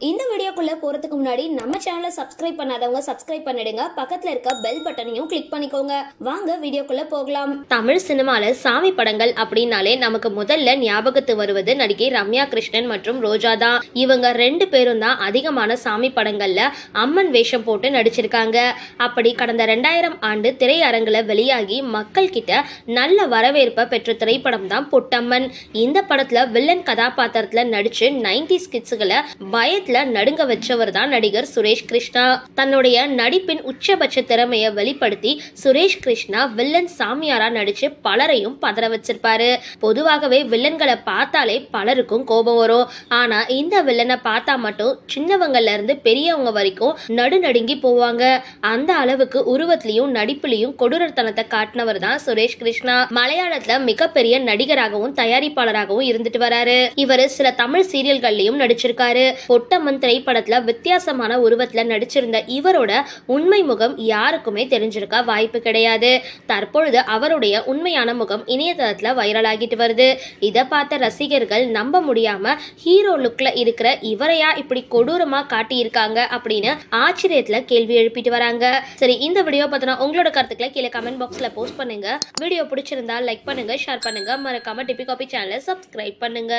இந்த வீடியோக்குள்ள போறதுக்கு முன்னாடி நம்ம சேனலை சப்ஸ்கிரைப் பண்ணாதவங்க சப்ஸ்கிரைப் பண்ணிடுங்க, பக்கத்துல இருக்க பெல் பட்டனையும் கிளிக் பண்ணிக்கோங்க. வாங்க வீடியோக்குள்ள போகலாம். தமிழ் சினிமால சாமி படங்கள் அப்படின்னாலே நமக்கு முதல்ல ஞாபகத்து வருவது நடிகை ரம்யா கிருஷ்ணன் மற்றும் ரோஜா தான். இவங்க ரெண்டு பேரும் தான் அதிகமான சாமி படங்கள்ல அம்மன் வேஷம் போட்டு நடிச்சிருக்காங்க. அப்படி கடந்த 2000 ஆண்டு திரையரங்குல வெளியாகி மக்கள் கிட்ட நல்ல வரவேற்பை பெற்ற திரைப்படம் தான் பொட்டம்மன். இந்த படத்துல வில்லன் கதாபாத்திரத்துல நடிச்சு 90s கிட்ஸ்களை பயத்துல நடுங்க வச்சவர் தான் நடிகர் சுரேஷ் கிருஷ்ணா. தன்னுடைய நடிப்பின் உச்சபட்ச திறமையை வெளிப்படுத்தி சுரேஷ் கிருஷ்ணா வில்லன் சாமியாரா நடிச்சு பலரையும் பதற வச்சிருப்பாரு. பொதுவாகவே வில்லன்களை பார்த்தாலே பலருக்கும் கோபம் வரும். ஆனா இந்த வில்லனை பார்த்தா மட்டும் சின்னவங்கல இருந்து பெரியவங்க வரைக்கும் நடுநடுங்கி போவாங்க. அந்த அளவுக்கு உருவத்திலையும் நடிப்புலையும் கொடூரத்தனத்தை காட்டினவர் தான் சுரேஷ் கிருஷ்ணா. மலையாளத்துல மிகப்பெரிய நடிகராகவும் தயாரிப்பாளராகவும் இருந்துட்டு வராரு. இவர் சில தமிழ் சீரியல்கள்லயும் நடிச்சிருக்காரு. பொட்டம்மன் திரைப்படத்துல வித்தியாசமான உருவத்துல நடிச்சிருந்த இவரோட உண்மை முகம் யாருக்குமே தெரிஞ்சிருக்க வாய்ப்பு கிடையாது. தற்பொழுது அவருடைய உண்மையான முகம் இணையதளத்துல வைரல் ஆகிட்டு வருது. இதை பார்த்த ரசிகர்கள் நம்ப முடியாம ஹீரோ லுக்ல இருக்கிற இவரையா இப்படி கொடூரமா காட்டியிருக்காங்க அப்படின்னு ஆச்சரியத்துல கேள்வி எழுப்பிட்டு வராங்க. சரி, இந்த வீடியோ பத்தின உங்களோட கருத்துக்களை கீழே கமெண்ட் பாக்ஸ்ல போஸ்ட் பண்ணுங்க. வீடியோ பிடிச்சிருந்தா லைக் பண்ணுங்க, ஷேர் பண்ணுங்க, மறக்காம டிபி காபி சேனலை சப்ஸ்கிரைப் பண்ணுங்க.